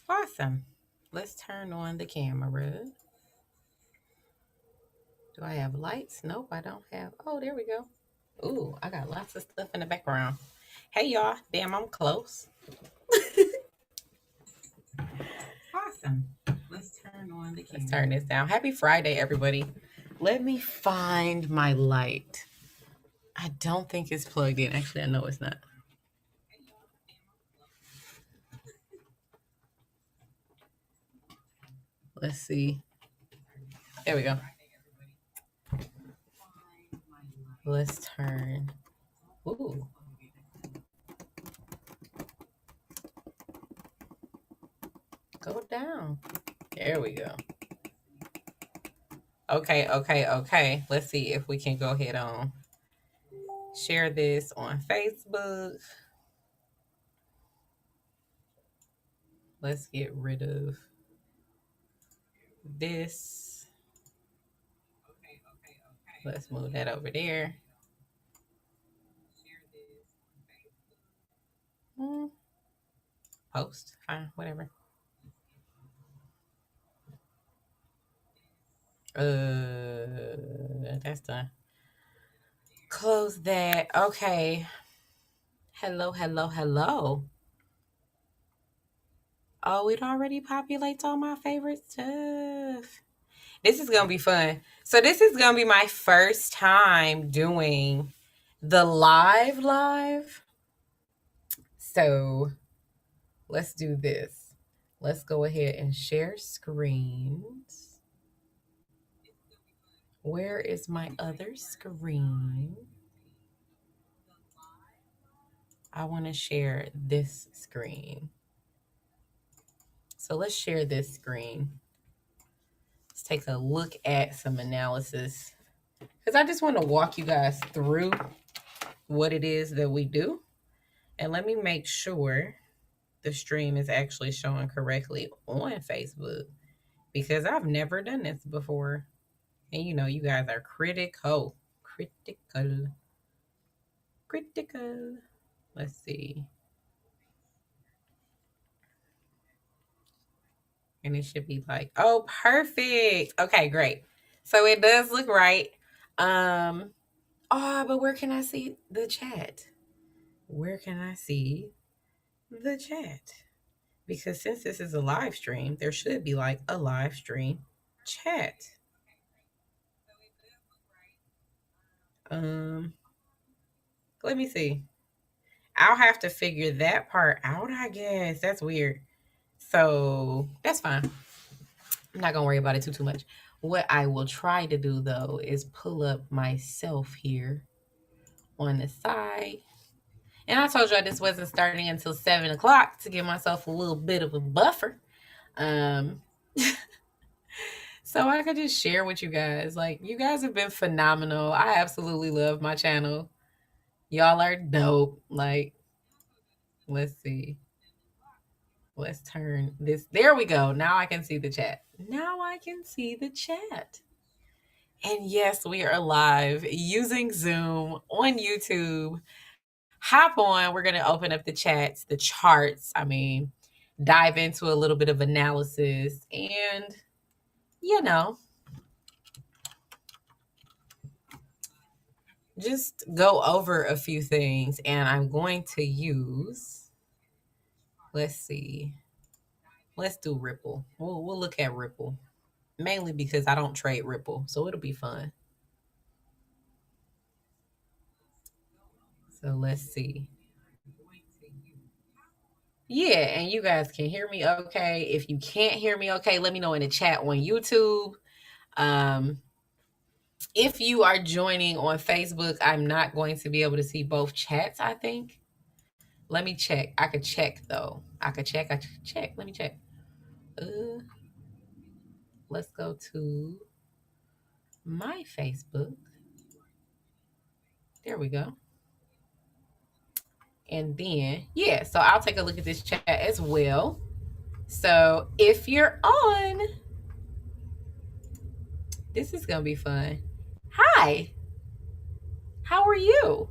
Awesome. Let's turn on the camera. Do I have lights? Nope, I don't have. Oh, there we go. Ooh, I got lots of stuff in the background. Hey, y'all. Damn, I'm close. Awesome. Let's turn on the camera. Let's turn this down. Happy Friday, everybody. Let me find my light. I don't think it's plugged in. Actually, I know it's not. Let's see. There we go. Let's turn. Ooh. Go down. There we go. Okay. Let's see if we can go ahead on. Share this on Facebook. Let's get rid of this. Let's move that over there. Post. Fine, whatever. That's done. Close that. Okay. Hello. Oh, it already populates all my favorite stuff. This is gonna be fun. So this is gonna be my first time doing the live. So let's do this. Let's go ahead and share screens. Where is my other screen? I want to share this screen. So let's share this screen. Let's take a look at some analysis, because I just want to walk you guys through what it is that we do. And let me make sure the stream is actually showing correctly on Facebook, because I've never done this before. And you know, you guys are critical. Let's see. And it should be like, oh, perfect. Okay, great. So it does look right. But where can I see the chat? Where can I see the chat? Because since this is a live stream, there should be like a live stream chat. Let me see. I'll have to figure that part out, I guess. That's weird. So that's fine. I'm not gonna worry about it too much. What I will try to do though is pull up myself here on the side. And I told y'all this wasn't starting until 7 o'clock to give myself a little bit of a buffer. So I could just share with you guys. Like, you guys have been phenomenal. I absolutely love my channel. Y'all are dope. Like, let's see. Let's turn this. There we go. Now I can see the chat. And yes, we are live using Zoom on YouTube. Hop on. We're going to open up the chats, the charts. I mean, dive into a little bit of analysis and, you know, just go over a few things. And I'm going to use, let's see. Let's do Ripple. We'll look at Ripple. Mainly because I don't trade Ripple, so it'll be fun. So let's see. Yeah, and you guys can hear me okay. If you can't hear me okay, let me know in the chat on YouTube. If you are joining on Facebook, I'm not going to be able to see both chats, I think. Let me check. I could check, though. I could check. Let me check. Let's go to my Facebook. There we go. And then, yeah, so I'll take a look at this chat as well. So if you're on, this is going to be fun. Hi. How are you?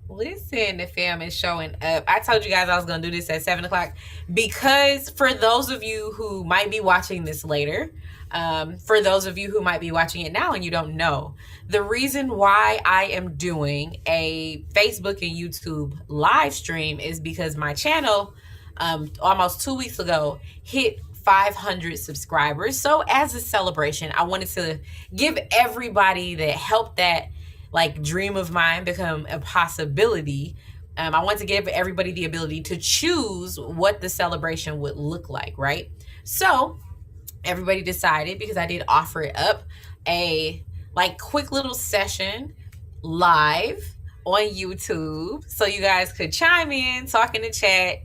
Listen, the fam is showing up. I told you guys I was going to do this at 7 o'clock because for those of you who might be watching this later, for those of you who might be watching it now and you don't know, the reason why I am doing a Facebook and YouTube live stream is because my channel almost 2 weeks ago hit 500 subscribers. So as a celebration, I wanted to give everybody that helped that like dream of mine become a possibility. I want to give everybody the ability to choose what the celebration would look like, right? So everybody decided, because I did offer it up, a like quick little session live on YouTube so you guys could chime in, talk in the chat,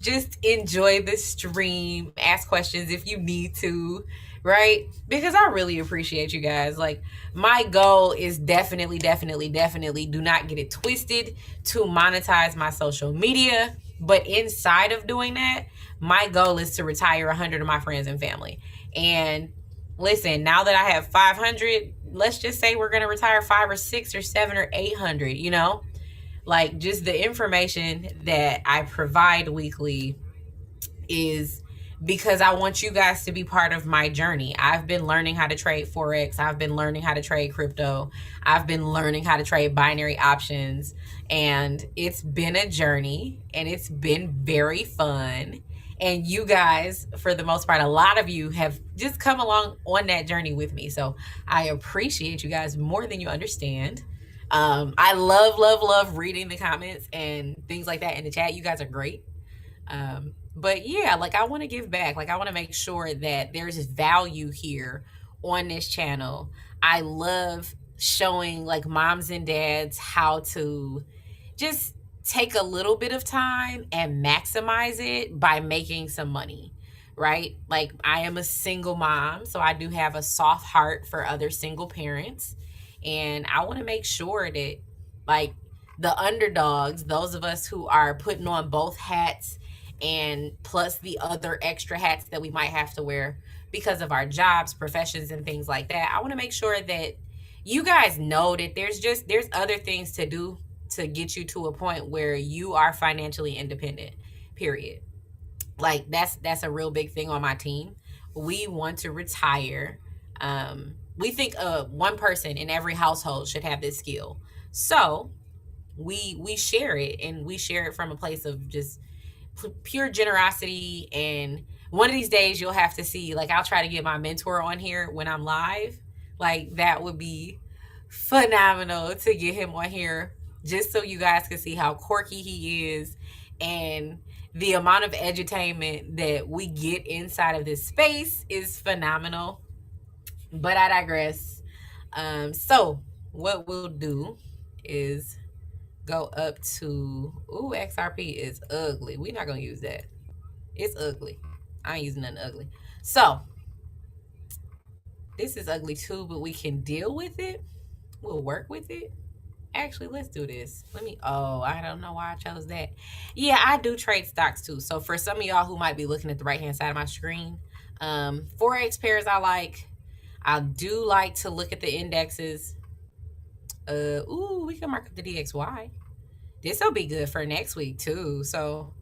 just enjoy the stream, ask questions if you need to, right? Because I really appreciate you guys. Like, my goal is definitely do not get it twisted, to monetize my social media. But inside of doing that, my goal is to retire 100 of my friends and family. And listen, now that I have 500, let's just say we're going to retire 5 or 6 or 7 or 800, you know? Like, just the information that I provide weekly is because I want you guys to be part of my journey. I've been learning how to trade Forex. I've been learning how to trade crypto. I've been learning how to trade binary options. And it's been a journey and it's been very fun. And you guys, for the most part, a lot of you have just come along on that journey with me. So I appreciate you guys more than you understand. I love reading the comments and things like that in the chat. You guys are great. But yeah, like, I want to give back. Like, I want to make sure that there's value here on this channel. I love showing like moms and dads how to just take a little bit of time and maximize it by making some money, right? Like, I am a single mom, so I do have a soft heart for other single parents. And I want to make sure that, like, the underdogs, those of us who are putting on both hats and plus the other extra hats that we might have to wear because of our jobs, professions, and things like that, I want to make sure that you guys know that there's other things to do to get you to a point where you are financially independent, period. Like, that's a real big thing on my team. We want to retire. We think one person in every household should have this skill. So we share it, and we share it from a place of just pure generosity. And one of these days you'll have to see, like, I'll try to get my mentor on here when I'm live. Like, that would be phenomenal to get him on here, just so you guys can see how quirky he is and the amount of edutainment that we get inside of this space is phenomenal. But I digress. So what we'll do is go up to, ooh, XRP is ugly. We're not gonna use that. It's ugly. I ain't using nothing ugly. So this is ugly too, but we can deal with it. We'll work with it. Actually, let's do this. I don't know why I chose that. Yeah, I do trade stocks too. So for some of y'all who might be looking at the right hand side of my screen, Forex pairs I do like to look at the indexes. We can mark up the DXY. This will be good for next week too. So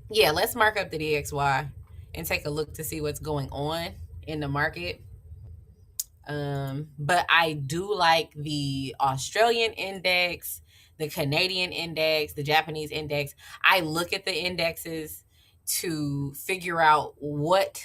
yeah, let's mark up the DXY and take a look to see what's going on in the market. But I do like the Australian index, the Canadian index, the Japanese index. I look at the indexes to figure out what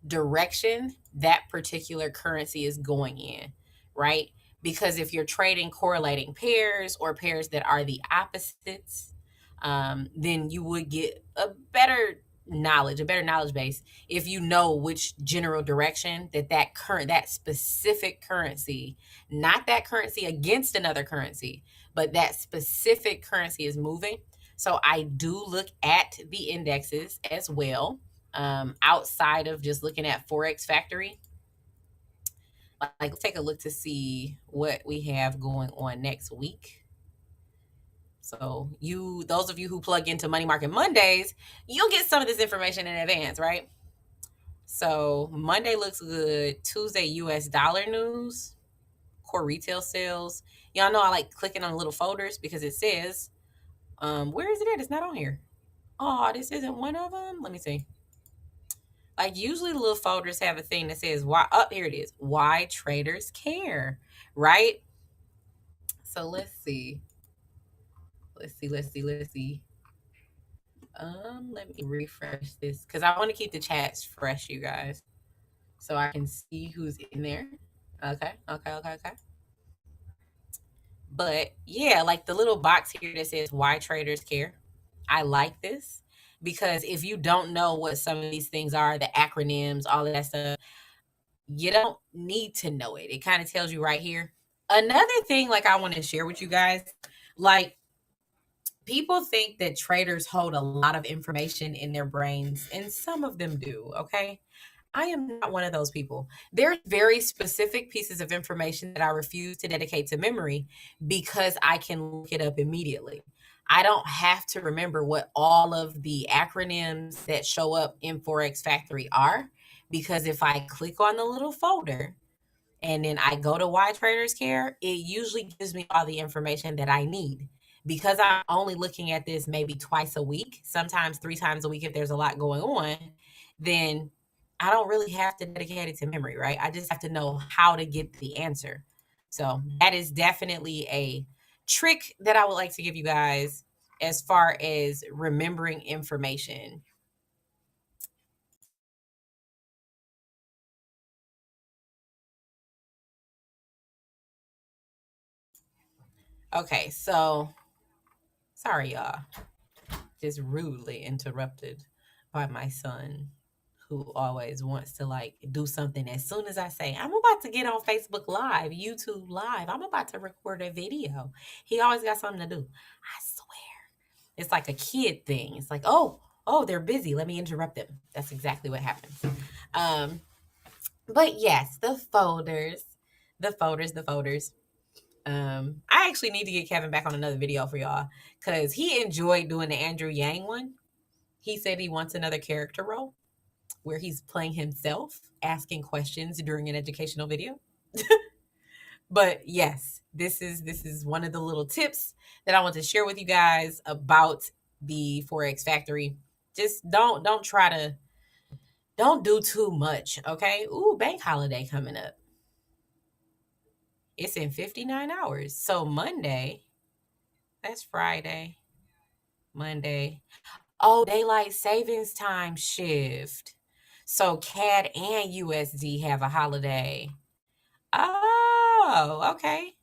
direction that particular currency is going in, right? Because if you're trading correlating pairs or pairs that are the opposites, then you would get a better knowledge base if you know which general direction that specific currency, not that currency against another currency, but that specific currency is moving. So I do look at the indexes as well, outside of just looking at Forex Factory. Like, let's take a look to see what we have going on next week. So those of you who plug into Money Market Mondays, you'll get some of this information in advance, right? So Monday looks good. Tuesday, US dollar news. core retail sales. Y'all know I like clicking on little folders because it says, where is it at? It's not on here. Oh, this isn't one of them. Let me see. Like usually the little folders have a thing that says why. Oh, here it is. Why traders care, right? So let's see. Let's see. Let me refresh this because I want to keep the chats fresh, you guys, so I can see who's in there. Okay. But yeah, like the little box here that says why traders care. I like this because if you don't know what some of these things are, the acronyms, all of that stuff, you don't need to know it. It kind of tells you right here. Another thing, like I want to share with you guys, like people think that traders hold a lot of information in their brains, and some of them do, okay? I am not one of those people. There's very specific pieces of information that I refuse to dedicate to memory because I can look it up immediately. I don't have to remember what all of the acronyms that show up in Forex Factory are because if I click on the little folder and then I go to Why Traders Care, it usually gives me all the information that I need. Because I'm only looking at this maybe twice a week, sometimes 3 times a week if there's a lot going on, then I don't really have to dedicate it to memory, right? I just have to know how to get the answer. So that is definitely a trick that I would like to give you guys as far as remembering information. Okay, so sorry, y'all. Just rudely interrupted by my son who always wants to like do something as soon as I say, I'm about to get on Facebook Live, YouTube Live, I'm about to record a video. He always got something to do. I swear. It's like a kid thing. It's like, oh, they're busy. Let me interrupt them. That's exactly what happens. But yes, the folders. I actually need to get Kevin back on another video for y'all because he enjoyed doing the Andrew Yang one. He said he wants another character role where he's playing himself, asking questions during an educational video. But yes, this is one of the little tips that I want to share with you guys about the Forex Factory. Just don't do too much, okay? Ooh, bank holiday coming up. It's in 59 hours. So Monday, that's Friday, Monday. Oh, daylight savings time shift. So CAD and USD have a holiday. Oh, okay.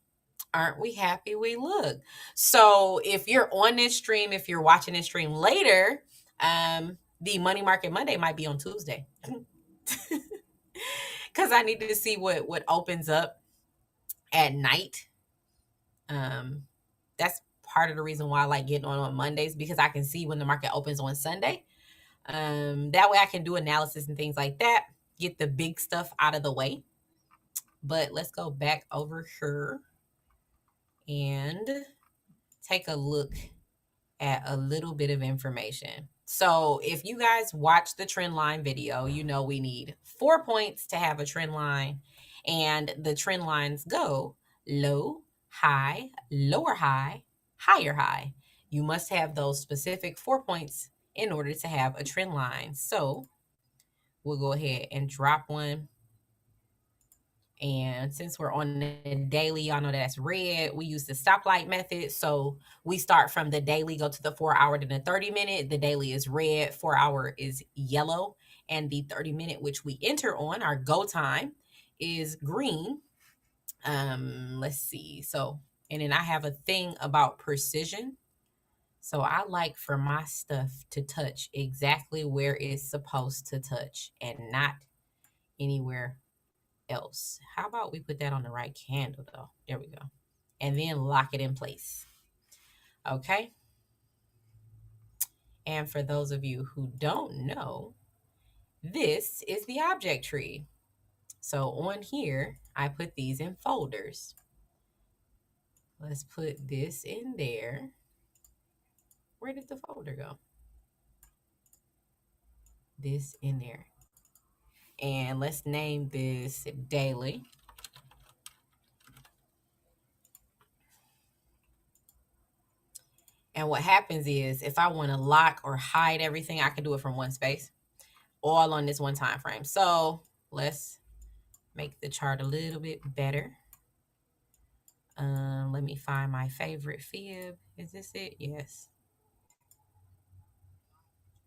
Aren't we happy we look? So if you're on this stream, if you're watching this stream later, the Money Market Monday might be on Tuesday. Because I need to see what opens up at night. That's part of the reason why I like getting on Mondays because I can see when the market opens on Sunday. That way I can do analysis and things like that, get the big stuff out of the way. But let's go back over here and take a look at a little bit of information. So if you guys watch the trend line video, you know we need 4 points to have a trend line, and the trend lines go low, high, lower high, higher high. You must have those specific 4 points in order to have a trend line. So we'll go ahead and drop one. And since we're on the daily, y'all know that's red. We use the stoplight method. So we start from the daily, go to the 4 hour, then the 30-minute. The daily is red, 4 hour is yellow. And the 30-minute, which we enter on, our go time, is green. Let's see. So, and then I have a thing about precision. So I like for my stuff to touch exactly where it's supposed to touch and not anywhere else. How about we put that on the right candle though? There we go. And then lock it in place. Okay. And for those of you who don't know, this is the object tree. So on here, I put these in folders. Let's put this in there. Where did the folder go? This in there. And let's name this daily. And what happens is if I want to lock or hide everything, I can do it from one space, all on this one time frame. So let's make the chart a little bit better. Let me find my favorite fib. Is this it? Yes.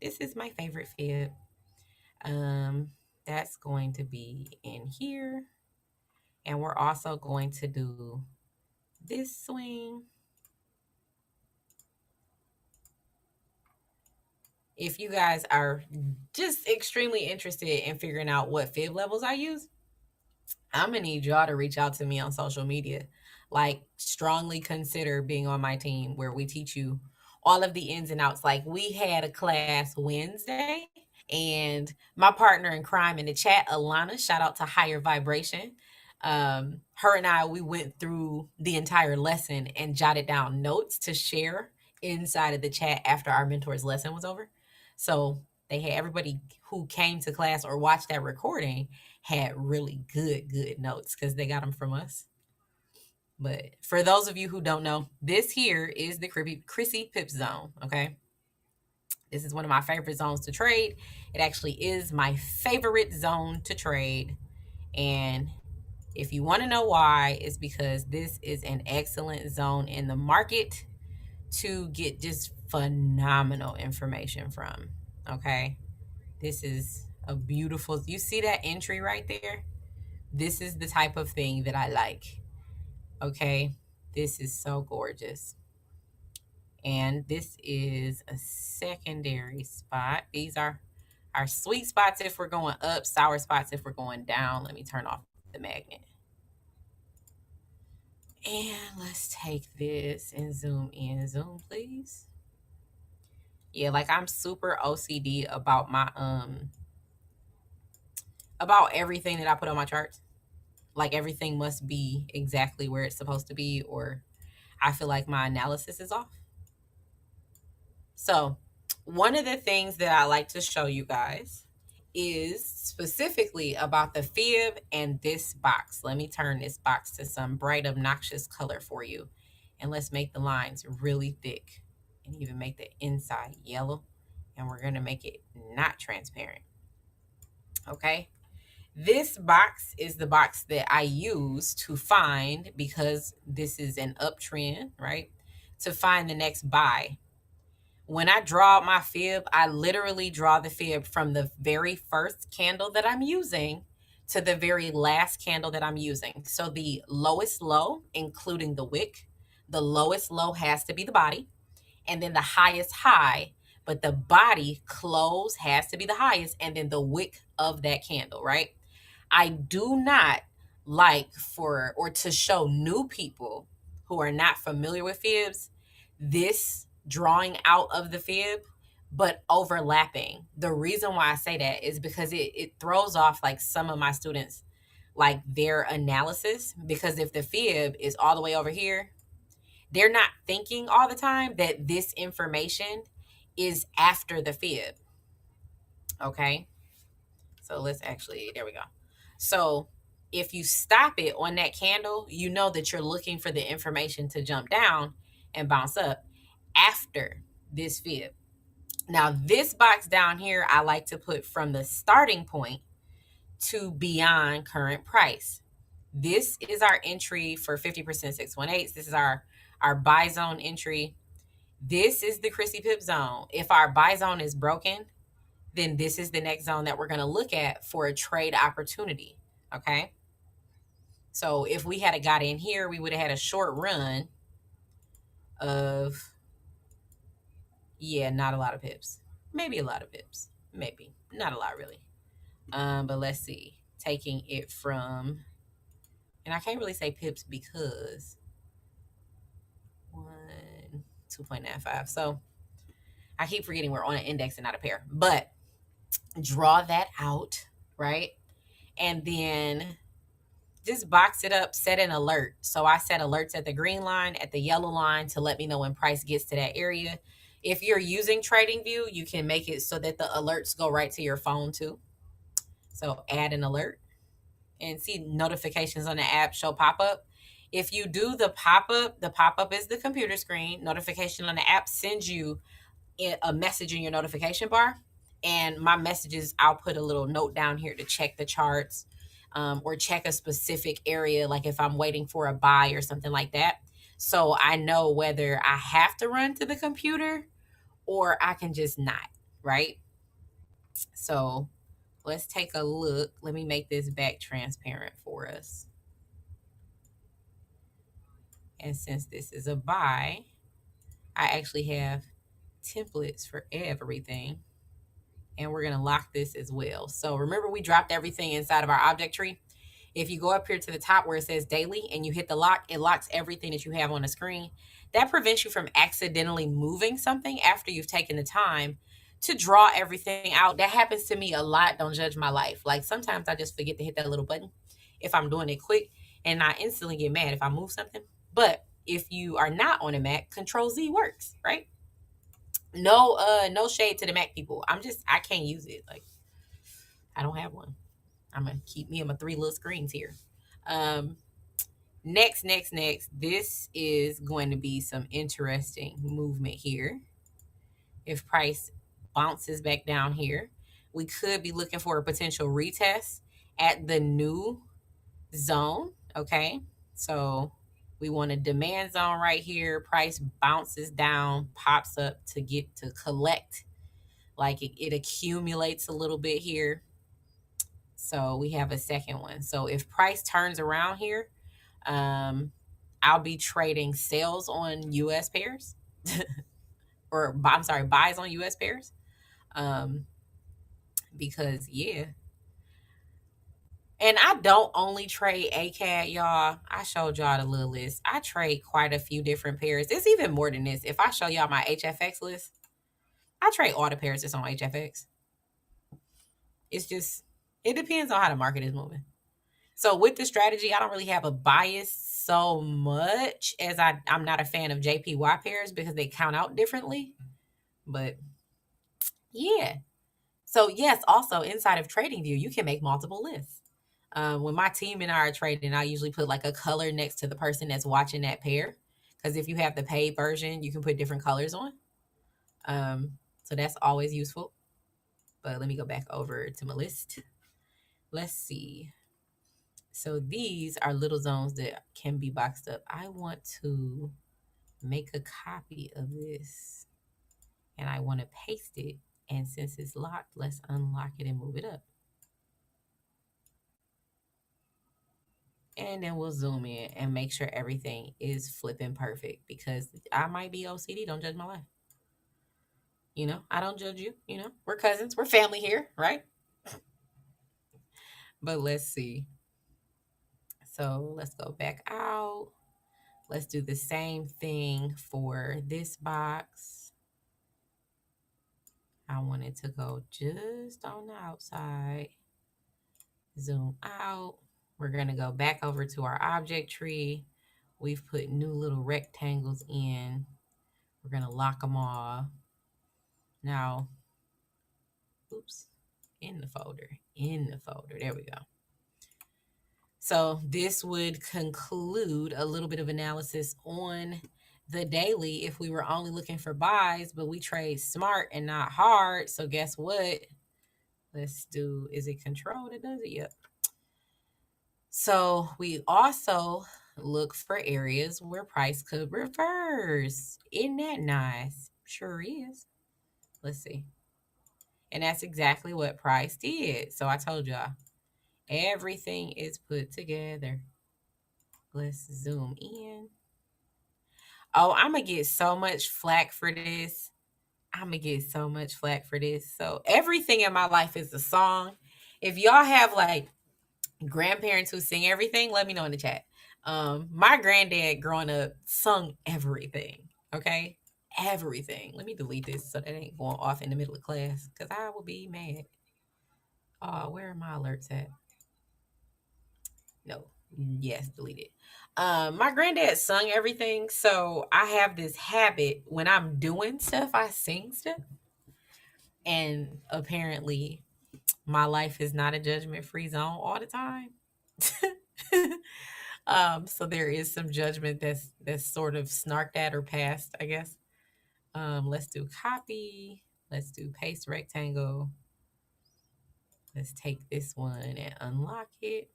This is my favorite fib. That's going to be in here. And we're also going to do this swing. If you guys are just extremely interested in figuring out what fib levels I use, I'm gonna need y'all to reach out to me on social media. Like, strongly consider being on my team where we teach you all of the ins and outs. Like, we had a class Wednesday, and my partner in crime in the chat, Alana, shout out to Higher Vibration. Her and I, we went through the entire lesson and jotted down notes to share inside of the chat after our mentor's lesson was over. So they had everybody who came to class or watched that recording had really good notes because they got them from us. But for those of you who don't know, this here is the Chrissy Pips zone, okay? This is one of my favorite zones to trade. It actually is my favorite zone to trade. And if you want to know why, it's because this is an excellent zone in the market to get just phenomenal information from, okay? This is a beautiful, you see that entry right there? This is the type of thing that I like, okay? This is so gorgeous. And this is a secondary spot. These are our sweet spots if we're going up, sour spots if we're going down. Let me turn off the magnet. And let's take this and zoom in. Zoom, please. Yeah, like I'm super OCD about my about everything that I put on my charts. Like, everything must be exactly where it's supposed to be, or I feel like my analysis is off. So one of the things that I like to show you guys is specifically about the fib and this box. Let me turn this box to some bright, obnoxious color for you. And let's make the lines really thick and even make the inside yellow. And we're going to make it not transparent. Okay. This box is the box that I use to find, because this is an uptrend, right? To find the next buy. When I draw my fib, I literally draw the fib from the very first candle that I'm using to the very last candle that I'm using. So the lowest low, including the wick, the lowest low has to be the body, and then the highest high, but the body close has to be the highest, and then the wick of that candle, right? I do not like for, or to show new people who are not familiar with fibs, this drawing out of the fib, but overlapping. The reason why I say that is because it throws off like some of my students, like their analysis, because if the fib is all the way over here, they're not thinking all the time that this information is after the fib. Okay. So let's actually, there we go. So if you stop it on that candle, you know that you're looking for the information to jump down and bounce up after this fib. Now, this box down here, I like to put from the starting point to beyond current price. This is our entry for 50% 618. This is our buy zone entry. This is the Chrissy Pip zone. If our buy zone is broken, then this is the next zone that we're going to look at for a trade opportunity. Okay. So if we had got in here, we would have had a short run of, yeah, not a lot of pips. Maybe a lot of pips. Maybe. Not a lot, really. But let's see. Taking it from, and I can't really say pips because 2.95. So I keep forgetting we're on an index and not a pair. But draw that out, right? And then just box it up, set an alert. So I set alerts at the green line, at the yellow line, to let me know when price gets to that area. If you're using TradingView, you can make it so that the alerts go right to your phone too. So add an alert and see notifications on the app show pop up. If you do the pop-up is the computer screen. Notification on the app sends you a message in your notification bar. And my messages, I'll put a little note down here to check the charts, or check a specific area, like if I'm waiting for a buy or something like that. So I know whether I have to run to the computer or I can just not, right? So let's take a look. Let me make this back transparent for us. And since this is a buy, I actually have templates for everything. And we're going to lock this as well. So remember, we dropped everything inside of our object tree. If you go up here to the top where it says daily and you hit the lock, it locks everything that you have on the screen. That prevents you from accidentally moving something after you've taken the time to draw everything out. That happens to me a lot. Don't judge my life. Like sometimes I just forget to hit that little button if I'm doing it quick, and I instantly get mad if I move something. But if you are not on a Mac, Control Z works, right? No shade to the Mac people. I can't use it. Like I don't have one. I'm gonna keep me and my 3 little screens here. Next. This is going to be some interesting movement here. If price bounces back down here, we could be looking for a potential retest at the new zone. Okay, so we want a demand zone right here. Price bounces down, pops up to get to collect. Like it accumulates a little bit here. So we have a second one. So if price turns around here, I'll be trading sales on US pairs or I'm sorry, buys on US pairs. Because yeah. And I don't only trade ACAD, y'all. I showed y'all the little list. I trade quite a few different pairs. It's even more than this. If I show y'all my HFX list, I trade all the pairs that's on HFX. It's just, it depends on how the market is moving. So with the strategy, I don't really have a bias so much as I'm not a fan of JPY pairs because they count out differently. But yeah. So yes, also inside of TradingView, you can make multiple lists. When my team and I are trading, I usually put like a color next to the person that's watching that pair. Because if you have the paid version, you can put different colors on. So that's always useful. But let me go back over to my list. Let's see. So these are little zones that can be boxed up. I want to make a copy of this and I want to paste it. And since it's locked, let's unlock it and move it up. And then we'll zoom in and make sure everything is flipping perfect because I might be OCD. Don't judge my life. You know, I don't judge you. You know, we're cousins. We're family here, right? But let's see. So let's go back out. Let's do the same thing for this box. I want it to go just on the outside. Zoom out. We're going to go back over to our object tree. We've put new little rectangles in. We're going to lock them all. Now, oops, in the folder. There we go. So this would conclude a little bit of analysis on the daily if we were only looking for buys, but we trade smart and not hard. So guess what? Let's do, is it control that does it? Yep. So we also look for areas where price could reverse. Isn't that nice? Sure is. Let's see. And that's exactly what price did. So I told y'all, everything is put together. Let's zoom in. Oh, I'm going to get so much flack for this. So everything in my life is a song. If y'all have like grandparents who sing everything, let me know in the chat. My granddad growing up sung everything. Okay? Everything. Let me delete this so that ain't going off in the middle of class because I will be mad. Where are my alerts at? No. Yes, delete it. My granddad sung everything, so I have this habit when I'm doing stuff, I sing stuff. And apparently my life is not a judgment-free zone all the time. So there is some judgment that's sort of snarked at or passed, I guess. Let's do copy. Let's do paste rectangle. Let's take this one and unlock it.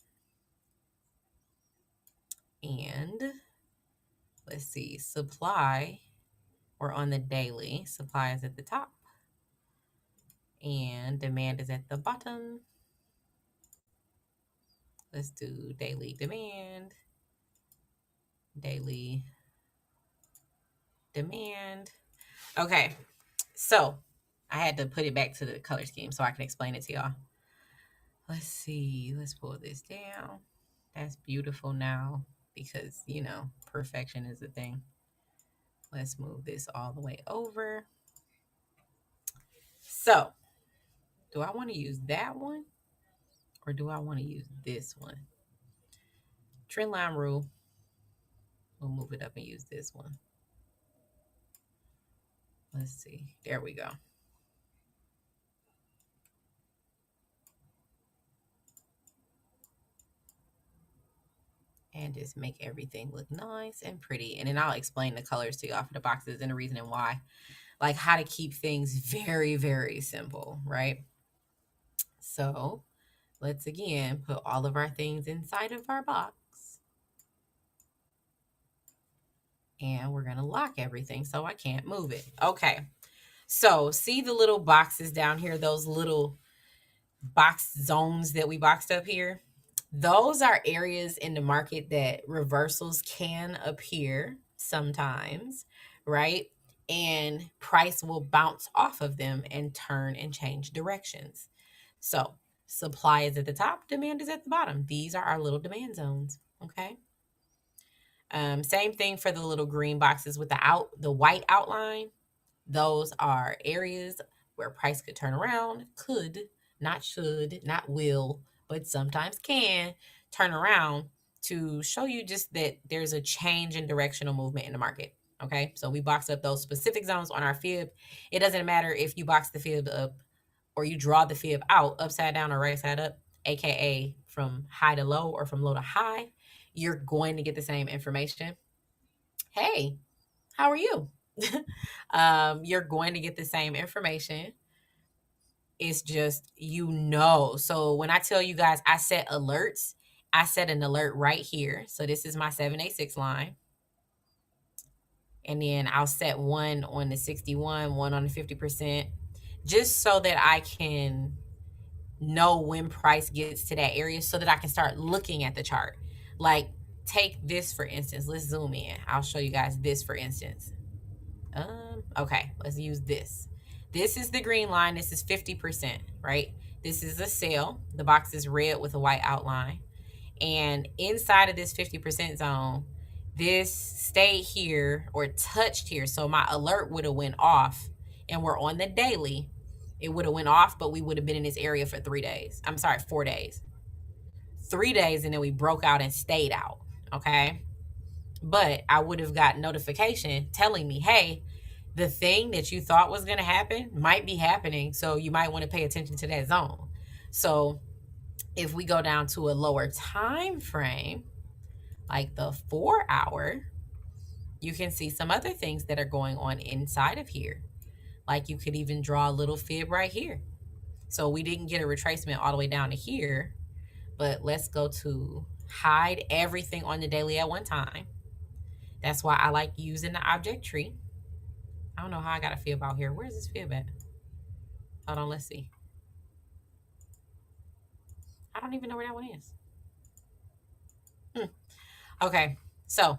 And let's see, supply. We're on the daily. Supply is at the top. And demand is at the bottom. Let's do daily demand. Daily demand. Okay, so I had to put it back to the color scheme so I can explain it to y'all. Let's see. Let's pull this down. That's beautiful now because, you know, perfection is a thing. Let's move this all the way over. So, do I want to use that one or do I want to use this one? Trend line rule. We'll move it up and use this one. Let's see. There we go. And just make everything look nice and pretty. And then I'll explain the colors to y'all for the boxes and the reason and why. Like how to keep things very, very simple, right? So let's again put all of our things inside of our box. And we're going to lock everything so I can't move it. Okay. So see the little boxes down here, those little box zones that we boxed up here? Those are areas in the market that reversals can appear sometimes, right? And price will bounce off of them and turn and change directions. So supply is at the top, demand is at the bottom. These are our little demand zones, okay? Same thing for the little green boxes with the white outline. Those are areas where price could turn around, could, not should, not will, but sometimes can turn around to show you just that there's a change in directional movement in the market. Okay, so we box up those specific zones on our fib. It doesn't matter if you box the fib up or you draw the fib out upside down or right side up, aka from high to low or from low to high, you're going to get the same information. Hey, how are you? You're going to get the same information. It's just, you know. So when I tell you guys I set alerts, I set an alert right here. So this is my 786 line. And then I'll set one on the 61, one on the 50%, just so that I can know when price gets to that area so that I can start looking at the chart. Like, take this for instance. Let's zoom in. I'll show you guys this for instance. Okay, let's use this. This is the green line. This is 50%, right? This is a sell. The box is red with a white outline. And inside of this 50% zone, this stayed here or touched here. So my alert would have went off, and we're on the daily. It would have went off, but we would have been in this area for 3 days. I'm sorry, 4 days. 3 days, and then we broke out and stayed out, okay? But I would have got notification telling me, hey, the thing that you thought was going to happen might be happening. So you might want to pay attention to that zone. So if we go down to a lower time frame, like the 4 hour, you can see some other things that are going on inside of here. Like you could even draw a little fib right here. So we didn't get a retracement all the way down to here, but let's go to hide everything on the daily at one time. That's why I like using the object tree. I don't know how I got a fib out here. Where's this fib at? Hold on, let's see. I don't even know where that one is. Okay, so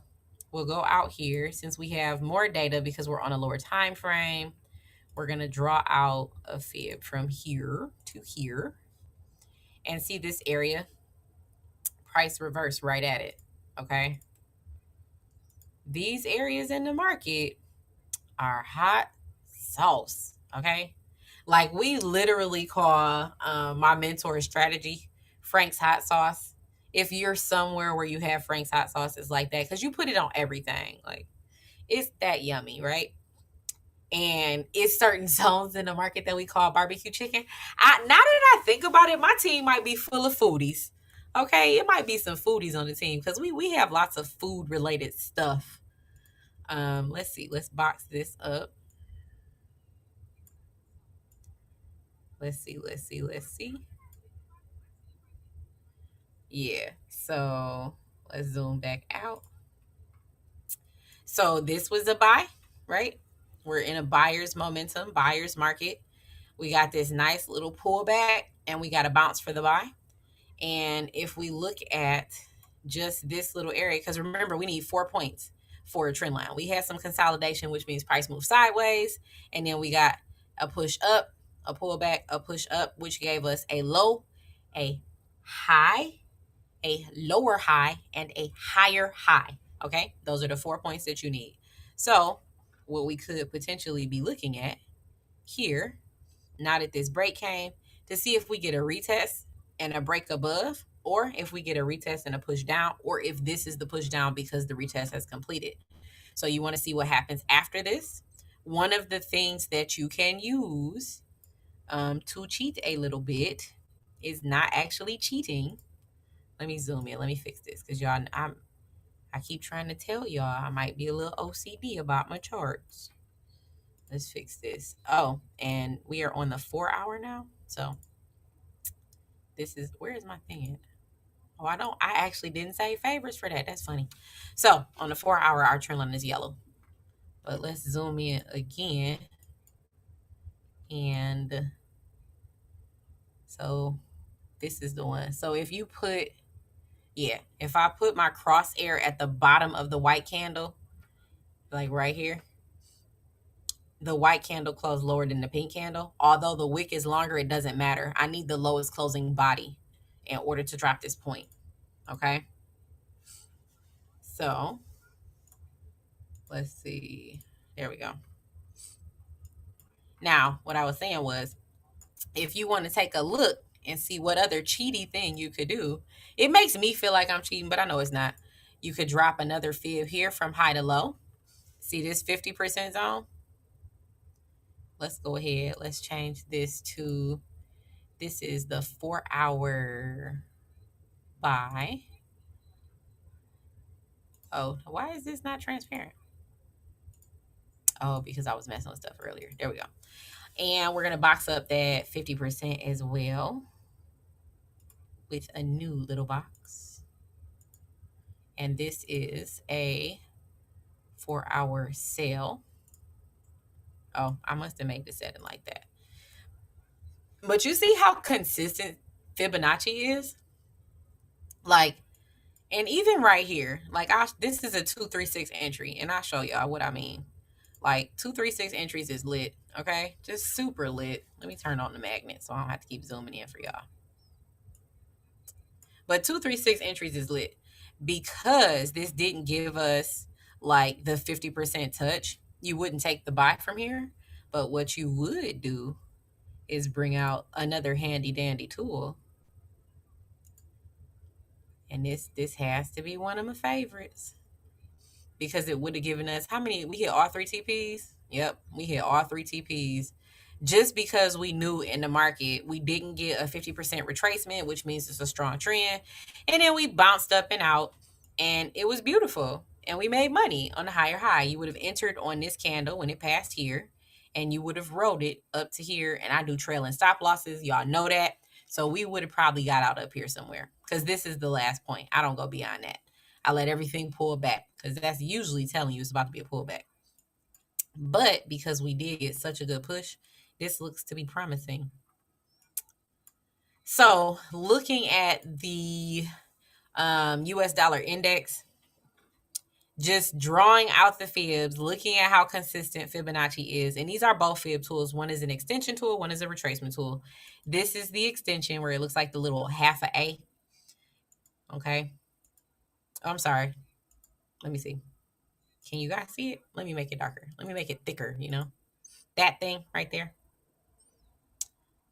we'll go out here since we have more data because we're on a lower time frame. We're going to draw out a fib from here to here and see this area. Price reverse right at it, okay? These areas in the market are hot sauce, okay? Like we literally call my mentor strategy Frank's hot sauce. If you're somewhere where you have Frank's hot sauce, it's like that because you put it on everything. Like it's that yummy, right? And it's certain zones in the market that we call barbecue chicken. Now that I think about it, my team might be full of foodies. Okay, it might be some foodies on the team because we have lots of food related stuff. Let's see. Let's box this up. Let's see. Yeah. So let's zoom back out. So this was a buy, right? We're in a buyer's momentum, buyer's market. We got this nice little pullback and we got a bounce for the buy. And if we look at just this little area, because remember, we need 4 points for a trend line. We had some consolidation, which means price moved sideways. And then we got a push up, a pullback, a push up, which gave us a low, a high, a lower high, and a higher high. Okay, those are the 4 points that you need. So what we could potentially be looking at here, now that this break came, to see if we get a retest and a break above, or if we get a retest and a push down, or if this is the push down because the retest has completed. So you want to see what happens after this. One of the things that you can use to cheat a little bit is not actually cheating. Let me zoom in. Let me fix this because y'all, I keep trying to tell y'all I might be a little OCD about my charts. Let's fix this. Oh, and we are on the 4 hour now. So this is, where is my thing at? Oh, I actually didn't say favorites for that. That's funny. So on the 4 hour, our trend line is yellow. But let's zoom in again. And so this is the one. So if you put, yeah, if I put my crosshair at the bottom of the white candle, like right here, the white candle closed lower than the pink candle. Although the wick is longer, it doesn't matter. I need the lowest closing body in order to drop this point. Okay. So let's see. There we go. Now, what I was saying was, if you want to take a look and see what other cheaty thing you could do, it makes me feel like I'm cheating, but I know it's not. You could drop another fib here from high to low. See this 50% zone? Let's go ahead. Let's change this to, this is the 4 hour buy. Oh, why is this not transparent? Oh, because I was messing with stuff earlier. There we go. And we're going to box up that 50% as well with a new little box. And this is a 4 hour sale. Oh, I must have made the setting like that. But you see how consistent Fibonacci is? Like, and even right here, like this is a 236 entry, and I'll show y'all what I mean. Like 236 entries is lit, okay? Just super lit. Let me turn on the magnet so I don't have to keep zooming in for y'all. But 236 entries is lit because this didn't give us like the 50% touch. You wouldn't take the buy from here, but what you would do is bring out another handy dandy tool. And this has to be one of my favorites because it would have given us, how many? We hit all 3 TPs. Yep, we hit all 3 TPs. Just because we knew in the market we didn't get a 50% retracement, which means it's a strong trend. And then we bounced up and out, and it was beautiful. And we made money on the higher high. You would have entered on this candle when it passed here, and you would have rode it up to here. And I do trailing stop losses. Y'all know that. So we would have probably got out up here somewhere because this is the last point. I don't go beyond that. I let everything pull back because that's usually telling you it's about to be a pullback. But because we did get such a good push, this looks to be promising. So looking at the US dollar index, just drawing out the fibs, looking at how consistent Fibonacci is. And these are both fib tools. One is an extension tool, one is a retracement tool. This is the extension where it looks like the little half a A. Okay. Oh, I'm sorry. Let me see. Can you guys see it? Let me make it darker. Let me make it thicker, you know. That thing right there.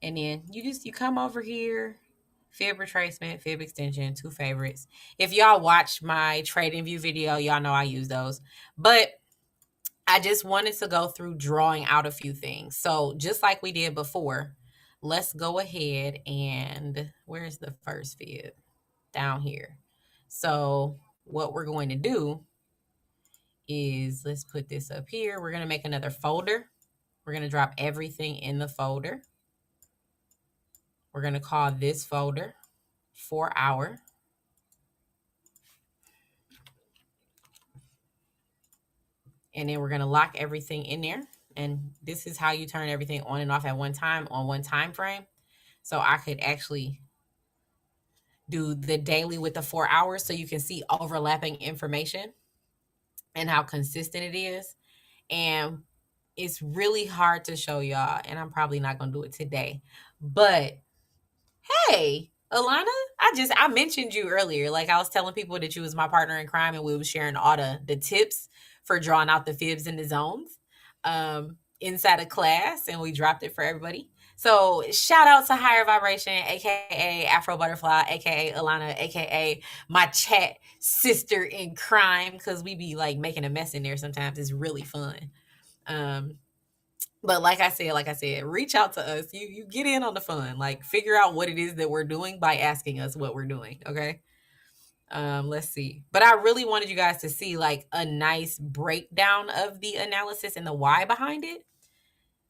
And then you come over here, fib retracement, fib extension, 2 favorites. If y'all watch my trading view video, y'all know I use those. But I just wanted to go through drawing out a few things. So just like we did before, let's go ahead and, where's the first fib? down here. So what we're going to do is, let's put this up here. We're going to make another folder. We're going to drop everything in the folder. We're going to call this folder 4 hour. And then we're going to lock everything in there. And this is how you turn everything on and off at one time on one time frame. So I could actually do the daily with the 4 hours so you can see overlapping information and how consistent it is. And it's really hard to show y'all, and I'm probably not going to do it today. But hey, Alana, I mentioned you earlier. Like, I was telling people that you was my partner in crime, and we were sharing all the tips for drawing out the fibs and the zones inside of class, and we dropped it for everybody. So shout out to Higher Vibration, aka Afro Butterfly, aka Alana, aka my chat sister in crime, because we be like making a mess in there sometimes. It's really fun. But like I said, reach out to us. You get in on the fun. Like, figure out what it is that we're doing by asking us what we're doing. Okay. Let's see. But I really wanted you guys to see like a nice breakdown of the analysis and the why behind it.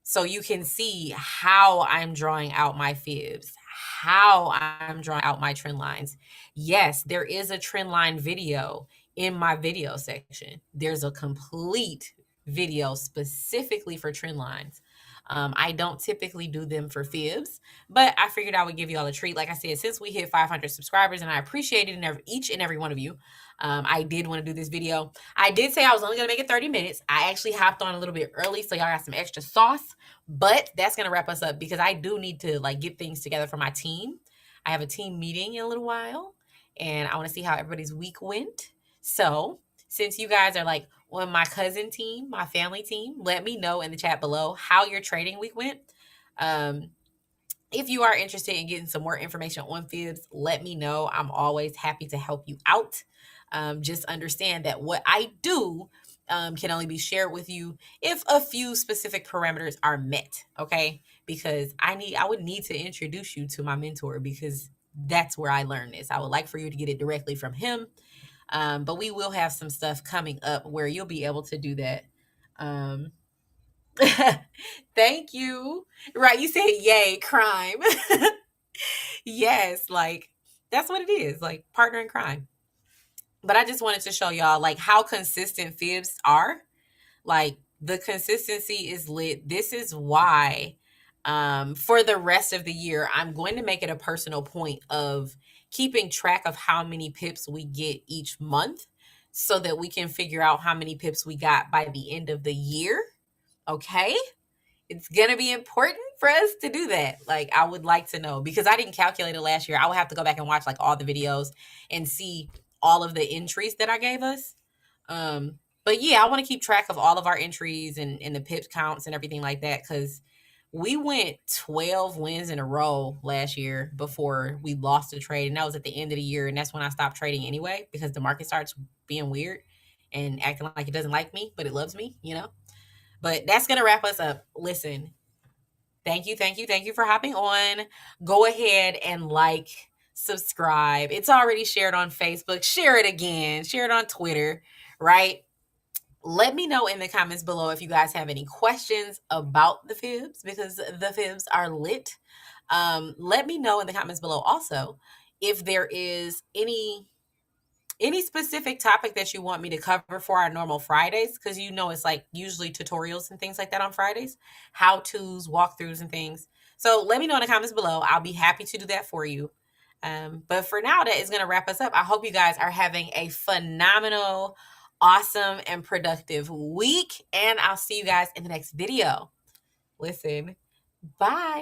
So you can see how I'm drawing out my fibs, how I'm drawing out my trend lines. Yes, there is a trend line video in my video section. There's a complete video specifically for trend lines. I don't typically do them for fibs, but I figured I would give you all a treat. Like I said, since we hit 500 subscribers, and I appreciate it in each and every one of you, I did want to do this video. I did say I was only going to make it 30 minutes. I actually hopped on a little bit early, so y'all got some extra sauce, but that's going to wrap us up because I do need to like get things together for my team. I have a team meeting in a little while, and I want to see how everybody's week went. So since you guys are like on my cousin team, my family team, let me know in the chat below how your trading week went. If you are interested in getting some more information on fibs, let me know. I'm always happy to help you out. Just understand that what I do can only be shared with you if a few specific parameters are met, okay? Because I would need to introduce you to my mentor, because that's where I learned this. I would like for you to get it directly from him. But we will have some stuff coming up where you'll be able to do that. Thank you. Right, you said yay, crime. Yes, like that's what it is, like partner in crime. But I just wanted to show y'all like how consistent fibs are. Like, the consistency is lit. This is why for the rest of the year, I'm going to make it a personal point of keeping track of how many pips we get each month so that we can figure out how many pips we got by the end of the year. Okay? It's going to be important for us to do that. Like, I would like to know, because I didn't calculate it last year. I would have to go back and watch like all the videos and see all of the entries that I gave us. But yeah, I want to keep track of all of our entries and the pip counts and everything like that, because we went 12 wins in a row last year before we lost a trade. And that was at the end of the year. And that's when I stopped trading anyway, because the market starts being weird and acting like it doesn't like me, but it loves me, you know? But that's going to wrap us up. Listen, thank you for hopping on. Go ahead and like, subscribe. It's already shared on Facebook. Share it again. Share it on Twitter, right? Let me know in the comments below if you guys have any questions about the fibs, because the fibs are lit. Let me know in the comments below also if there is any specific topic that you want me to cover for our normal Fridays, because you know it's like usually tutorials and things like that on Fridays, how-tos, walkthroughs and things. So let me know in the comments below. I'll be happy to do that for you. But for now, that is going to wrap us up. I hope you guys are having a phenomenal, awesome, and productive week. And I'll see you guys in the next video. Listen, bye.